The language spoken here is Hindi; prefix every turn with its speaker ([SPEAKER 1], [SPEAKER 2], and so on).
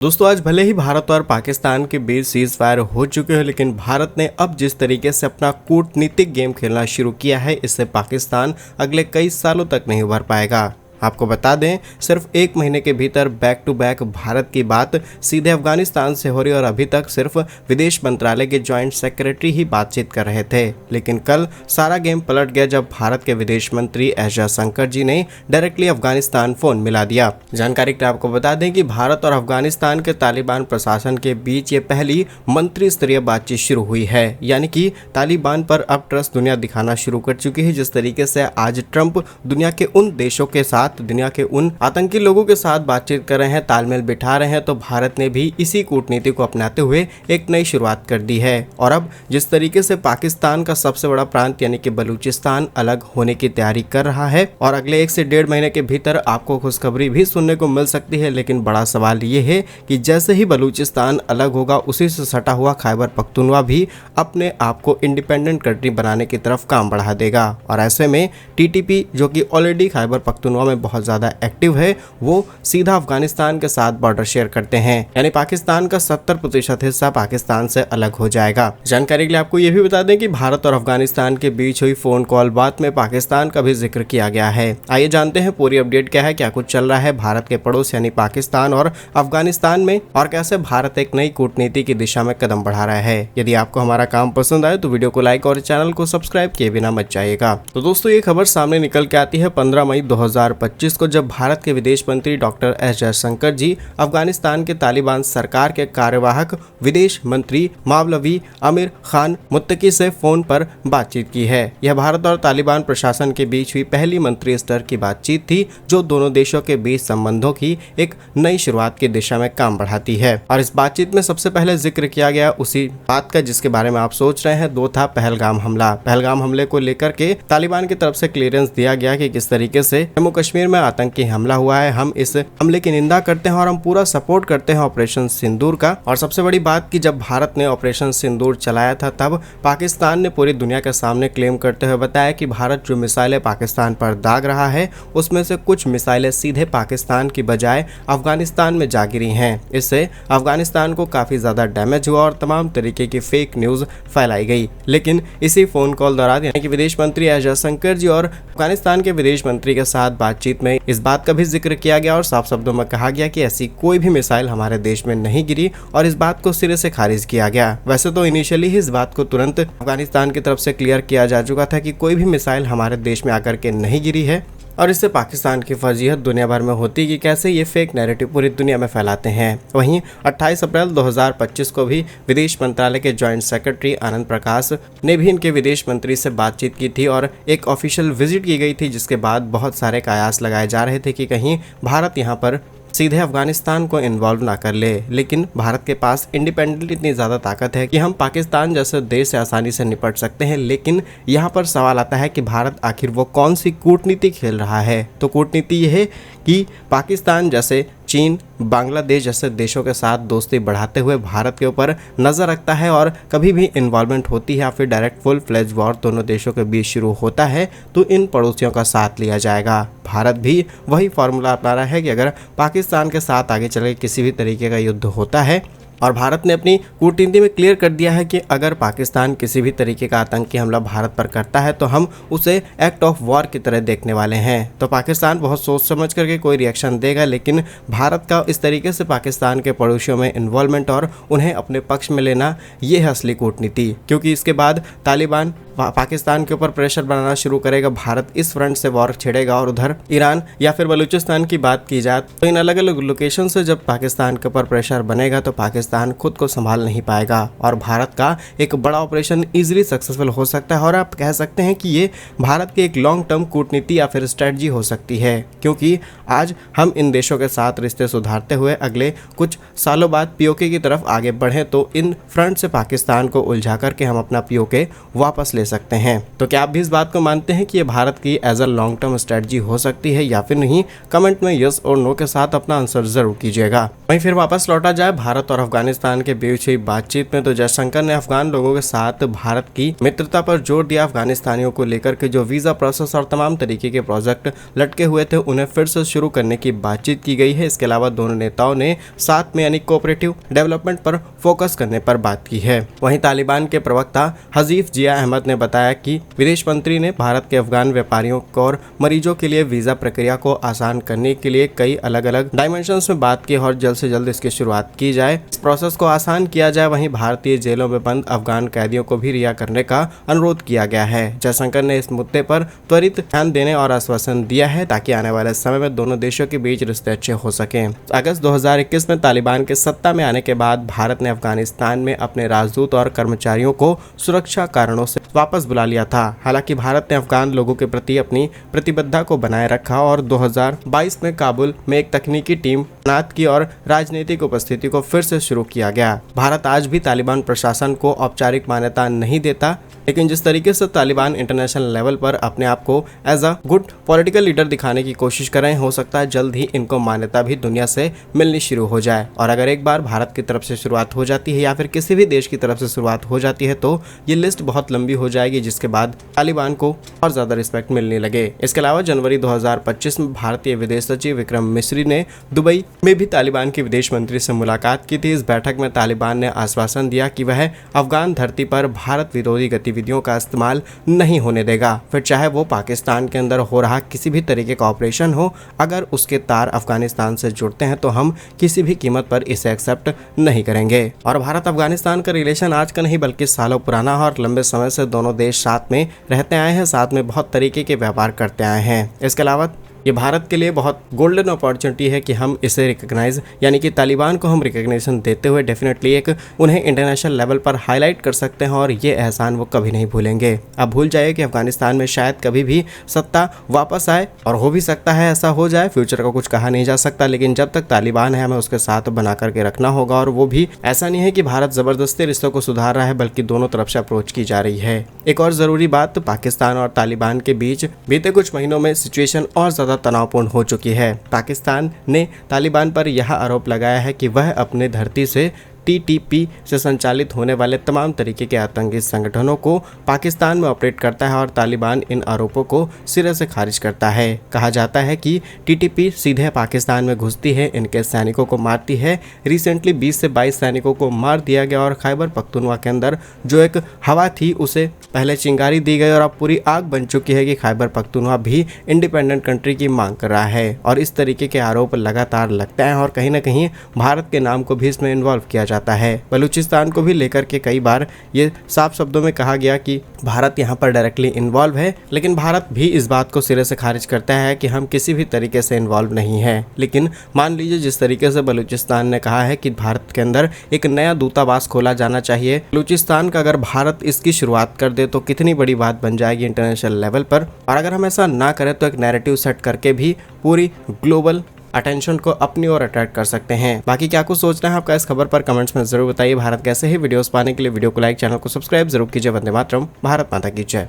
[SPEAKER 1] दोस्तों आज भले ही भारत और पाकिस्तान के बीच सीज फायर हो चुके हैं, लेकिन भारत ने अब जिस तरीके से अपना कूटनीतिक गेम खेलना शुरू किया है, इससे पाकिस्तान अगले कई सालों तक नहीं उभर पाएगा। आपको बता दें, सिर्फ एक महीने के भीतर बैक टू बैक भारत की बात सीधे अफगानिस्तान से हो रही और अभी तक सिर्फ विदेश मंत्रालय के जॉइंट सेक्रेटरी ही बातचीत कर रहे थे। लेकिन कल सारा गेम पलट गया जब भारत के विदेश मंत्री एस जयशंकर जी ने डायरेक्टली अफगानिस्तान फोन मिला दिया। जानकारी के आपको बता दें कि भारत और अफगानिस्तान के तालिबान प्रशासन के बीच ये पहली मंत्री स्तरीय बातचीत शुरू हुई है, यानी कि तालिबान पर अब ट्रस्ट दुनिया दिखाना शुरू कर चुकी है। जिस तरीके से आज ट्रंप दुनिया के उन देशों के साथ, दुनिया के उन आतंकी लोगों के साथ बातचीत कर रहे हैं, तालमेल बिठा रहे हैं, तो भारत ने भी इसी कूटनीति को अपनाते हुए एक नई शुरुआत कर दी है। और अब जिस तरीके से पाकिस्तान का सबसे बड़ा प्रांत यानी कि बलूचिस्तान अलग होने की तैयारी कर रहा है और अगले 1 से 1.5 महीने के भीतर आपको खुशखबरी भी सुनने को मिल सकती है। लेकिन बड़ा सवाल ये है कि जैसे ही बलूचिस्तान अलग होगा, उसी से सटा हुआ खैबर पख्तूनख्वा भी अपने आप को इंडिपेंडेंट कंट्री बनाने की तरफ काम बढ़ा देगा। और ऐसे में टीटीपी, जो कि ऑलरेडी खैबर पख्तूनख्वा में बहुत ज्यादा एक्टिव है, वो सीधा अफगानिस्तान के साथ बॉर्डर शेयर करते हैं, यानी पाकिस्तान का 70% हिस्सा पाकिस्तान से अलग हो जाएगा। जानकारी के लिए आपको ये भी बता दें कि भारत और अफगानिस्तान के बीच हुई फोन कॉल बात में पाकिस्तान का भी जिक्र किया गया है। आइए जानते हैं पूरी अपडेट क्या है, क्या कुछ चल रहा है भारत के पड़ोस यानी पाकिस्तान और अफगानिस्तान में, और कैसे भारत एक नई कूटनीति की दिशा में कदम बढ़ा रहा है। यदि आपको हमारा काम पसंद आए तो वीडियो को लाइक और चैनल को सब्सक्राइब किए बिना मत जाइएगा। तो दोस्तों ये खबर सामने निकल के आती है 15 मई 2025 को, जब भारत के विदेश मंत्री डॉक्टर एस जयशंकर जी अफगानिस्तान के तालिबान सरकार के कार्यवाहक विदेश मंत्री मौलवी आमिर खान मुत्तकी से फोन पर बातचीत की है। यह भारत और तालिबान प्रशासन के बीच हुई पहली मंत्री स्तर की बातचीत थी, जो दोनों देशों के बीच संबंधों की एक नई शुरुआत की दिशा में काम बढ़ाती है। और इस बातचीत में सबसे पहले जिक्र किया गया उसी बात का जिसके बारे में आप सोच रहे हैं, दो था पहलगाम हमला। पहलगाम हमले को लेकर के तालिबान की तरफ से क्लियरेंस दिया गया कि किस तरीके से जम्मू कश्मीर में आतंकी हमला हुआ है, हम इस हमले की निंदा करते हैं और हम पूरा सपोर्ट करते हैं ऑपरेशन सिंदूर का। और सबसे बड़ी बात कि जब भारत ने ऑपरेशन सिंदूर चलाया था, तब पाकिस्तान ने पूरी दुनिया के सामने क्लेम करते हुए बताया कि भारत जो मिसाइलें पाकिस्तान पर दाग रहा है, उसमें से कुछ मिसाइलें सीधे पाकिस्तान की बजाय अफगानिस्तान में जा गिरी हैं। इससे अफगानिस्तान को काफी ज्यादा डैमेज हुआ और तमाम तरीके की फेक न्यूज फैलाई गई। लेकिन इसी फोन कॉल दौरान यानी कि विदेश मंत्री एस जयशंकर जी और अफगानिस्तान के विदेश मंत्री के साथ बातचीत में इस बात का भी जिक्र किया गया और साफ शब्दों में कहा गया कि ऐसी कोई भी मिसाइल हमारे देश में नहीं गिरी और इस बात को सिरे से खारिज किया गया। वैसे तो इनिशियली ही इस बात को तुरंत अफगानिस्तान की तरफ से क्लियर किया जा चुका था कि कोई भी मिसाइल हमारे देश में आकर के नहीं गिरी है, और इससे पाकिस्तान की फजीहत दुनिया भर में होती कि कैसे ये फेक नैरेटिव पूरी दुनिया में फैलाते हैं। वहीं 28 अप्रैल 2025 को भी विदेश मंत्रालय के जॉइंट सेक्रेटरी आनंद प्रकाश ने भी इनके विदेश मंत्री से बातचीत की थी और एक ऑफिशियल विजिट की गई थी, जिसके बाद बहुत सारे कयास लगाए जा रहे थे कि कहीं भारत यहाँ पर सीधे अफगानिस्तान को इन्वॉल्व ना कर ले। लेकिन भारत के पास इंडिपेंडेंटली इतनी ज़्यादा ताकत है कि हम पाकिस्तान जैसे देश से आसानी से निपट सकते हैं। लेकिन यहाँ पर सवाल आता है कि भारत आखिर वो कौन सी कूटनीति खेल रहा है। तो कूटनीति ये है कि पाकिस्तान जैसे, चीन, बांग्लादेश जैसे देशों के साथ दोस्ती बढ़ाते हुए भारत के ऊपर नज़र रखता है, और कभी भी इन्वॉल्वमेंट होती है या फिर डायरेक्ट फुल फ्लेज वॉर दोनों देशों के बीच शुरू होता है, तो इन पड़ोसियों का साथ लिया जाएगा। भारत भी वही फॉर्मूला अपना रहा है कि अगर पाकिस्तान के साथ आगे चल के किसी भी तरीके का युद्ध होता है, और भारत ने अपनी कूटनीति में क्लियर कर दिया है कि अगर पाकिस्तान किसी भी तरीके का आतंकी हमला भारत पर करता है तो हम उसे एक्ट ऑफ वॉर की तरह देखने वाले हैं। तो पाकिस्तान बहुत सोच समझ करके कोई रिएक्शन देगा, लेकिन भारत का इस तरीके से पाकिस्तान के पड़ोसियों में इन्वॉल्वमेंट और उन्हें अपने पक्ष में लेना, ये है असली कूटनीति। क्योंकि इसके बाद तालिबान पाकिस्तान के ऊपर प्रेशर बनाना शुरू करेगा, भारत इस फ्रंट से वॉर छेड़ेगा, और उधर ईरान या फिर बलूचिस्तान की बात की जाए तो इन अलग अलग लोकेशन से जब पाकिस्तान के ऊपर प्रेशर बनेगा तो पाकिस्तान खुद को संभाल नहीं पाएगा और भारत का एक बड़ा ऑपरेशन इजीली सक्सेसफुल हो सकता है। और आप कह सकते हैं कि ये भारत की एक लॉन्ग टर्म कूटनीति या फिर स्ट्रेटजी हो सकती है, क्योंकि आज हम इन देशों के साथ रिश्ते सुधारते हुए अगले कुछ सालों बाद पीओके की तरफ आगे बढ़ें तो इन फ्रंट से पाकिस्तान को उलझा करके हम अपना पीओके वापस ले सकते हैं। तो क्या आप भी इस बात को मानते हैं कि ये भारत की as a long term strategy हो सकती है या फिर नहीं? कमेंट में यस और नो के साथ अपना आंसर जरूर कीजिएगा। वहीं फिर वापस लौटा जाए भारत और अफगानिस्तान के बीच हुई बातचीत में, तो जयशंकर ने अफगान लोगों के साथ भारत की मित्रता पर जोर दिया। अफगानिस्तानियों को लेकर के जो वीजा प्रोसेस और तमाम तरीके के प्रोजेक्ट लटके हुए थे उन्हें फिर से शुरू करने की बातचीत की गई है। इसके अलावा दोनों नेताओं ने साथ में यानी कोऑपरेटिव डेवलपमेंट पर फोकस करने पर बात की है। वहीं तालिबान के प्रवक्ता हजीफ जिया अहमद ने बताया कि विदेश मंत्री ने भारत के अफगान व्यापारियों और मरीजों के लिए वीजा प्रक्रिया को आसान करने के लिए कई अलग अलग डायमेंशंस में बात की और जल्द से जल्द इसकी शुरुआत की जाए, इस प्रोसेस को आसान किया जाए। वहीं भारतीय जेलों में बंद अफगान कैदियों को भी रिहा करने का अनुरोध किया गया है। जयशंकर ने इस मुद्दे पर त्वरित ध्यान देने और आश्वासन दिया है ताकि आने वाले समय में दोनों देशों के बीच रिश्ते अच्छे हो सकें। अगस्त 2021 में तालिबान के सत्ता में आने के बाद भारत ने अफगानिस्तान में अपने राजदूत और कर्मचारियों को सुरक्षा कारणों से वापस बुला लिया था। हालांकि भारत ने अफगान लोगों के प्रति अपनी प्रतिबद्धता को बनाए रखा और 2022 में काबुल में एक तकनीकी टीम तैनात की और राजनीतिक उपस्थिति को फिर से शुरू किया गया। भारत आज भी तालिबान प्रशासन को औपचारिक मान्यता नहीं देता, लेकिन जिस तरीके से तालिबान इंटरनेशनल लेवल पर अपने आप को as a good political leader दिखाने की कोशिश कर रहे हैं, हो सकता है जल्द ही इनको मान्यता भी दुनिया से मिलनी शुरू हो जाए। और अगर एक बार भारत की तरफ से शुरुआत हो जाती है या फिर किसी भी देश की तरफ से शुरुआत हो जाती है तो ये लिस्ट बहुत लंबी हो जाएगी, जिसके बाद तालिबान को और ज्यादा रिस्पेक्ट मिलने लगे। इसके अलावा जनवरी 2025 में भारतीय विदेश सचिव विक्रम मिश्री ने दुबई में भी तालिबान के विदेश मंत्री से मुलाकात की थी। इस बैठक में तालिबान ने आश्वासन दिया कि वह अफगान धरती पर भारत विरोधी गतिविधियों का इस्तेमाल नहीं होने देगा, फिर चाहे वो पाकिस्तान के अंदर हो रहा किसी भी तरीके का ऑपरेशन हो। अगर उसके तार अफगानिस्तान से जुड़ते हैं तो हम किसी भी कीमत पर इसे एक्सेप्ट नहीं करेंगे। और भारत अफगानिस्तान का रिलेशन आज का नहीं बल्कि सालों पुराना है और लंबे समय से दोनों देश साथ में रहते आए हैं, साथ में बहुत तरीके के व्यापार करते आए हैं। इसके अलावा ये भारत के लिए बहुत गोल्डन अपॉर्चुनिटी है कि हम इसे रिकॉग्नाइज यानी कि तालिबान को हम रिकॉग्निशन देते हुए डेफिनेटली एक उन्हें इंटरनेशनल लेवल पर हाईलाइट कर सकते हैं और ये एहसान वो कभी नहीं भूलेंगे। अब भूल जाइए कि अफगानिस्तान में शायद कभी भी सत्ता वापस आए और हो भी सकता है ऐसा हो जाए, फ्यूचर का कुछ कहा नहीं जा सकता, लेकिन जब तक तालिबान है हमें उसके साथ बना करके रखना होगा। और वो भी ऐसा नहीं है कि भारत जबरदस्ती रिश्तों को सुधार रहा है बल्कि दोनों तरफ से अप्रोच की जा रही है। एक और जरूरी बात, पाकिस्तान और तालिबान के बीच बीते कुछ महीनों में सिचुएशन और ज्यादा तनावपूर्ण हो चुकी है। पाकिस्तान ने तालिबान पर यह आरोप लगाया है कि वह अपने धरती से TTP से संचालित होने वाले तमाम तरीके के आतंकी संगठनों को पाकिस्तान में ऑपरेट करता है और तालिबान इन आरोपों को सिरे से खारिज करता है। कहा जाता है कि TTP सीधे पाकिस्तान में घुसती है, इनके सैनिकों को मारती है। रिसेंटली 20 से 22 सैनिकों को मार दिया गया और खैबर पख्तूनख्वा के अंदर जो एक हवा थी उसे पहले चिंगारी दी गई और अब पूरी आग बन चुकी है कि खैबर पख्तूनख्वा भी इंडिपेंडेंट कंट्री की मांग कर रहा है। और इस तरीके के आरोप लगातार लगते हैं और कहीं ना कहीं भारत के नाम को भी इसमें इन्वॉल्व किया जाता है। बलूचिस्तान को भी लेकर के कई बार ये साफ शब्दों में कहा गया कि भारत यहाँ पर डायरेक्टली इन्वॉल्व है, लेकिन भारत भी इस बात को सिरे से खारिज करता है कि हम किसी भी तरीके से इन्वॉल्व नहीं है। लेकिन मान लीजिए जिस तरीके से बलूचिस्तान ने कहा है कि भारत के अंदर एक नया दूतावास खोला जाना चाहिए बलूचिस्तान का, अगर भारत इसकी शुरुआत कर दे तो कितनी बड़ी बात बन जाएगी इंटरनेशनल लेवल पर। और अगर हम ऐसा ना करें तो एक नैरेटिव सेट करके भी पूरी ग्लोबल अटेंशन को अपनी ओर अट्रैक्ट कर सकते हैं। बाकी क्या कुछ सोचना है आपका इस खबर पर कमेंट्स में जरूर बताइए। भारत कैसे ही वीडियोस पाने के लिए वीडियो को लाइक, चैनल को सब्सक्राइब जरूर कीजिए। वंदे मातरम, भारत माता की जय।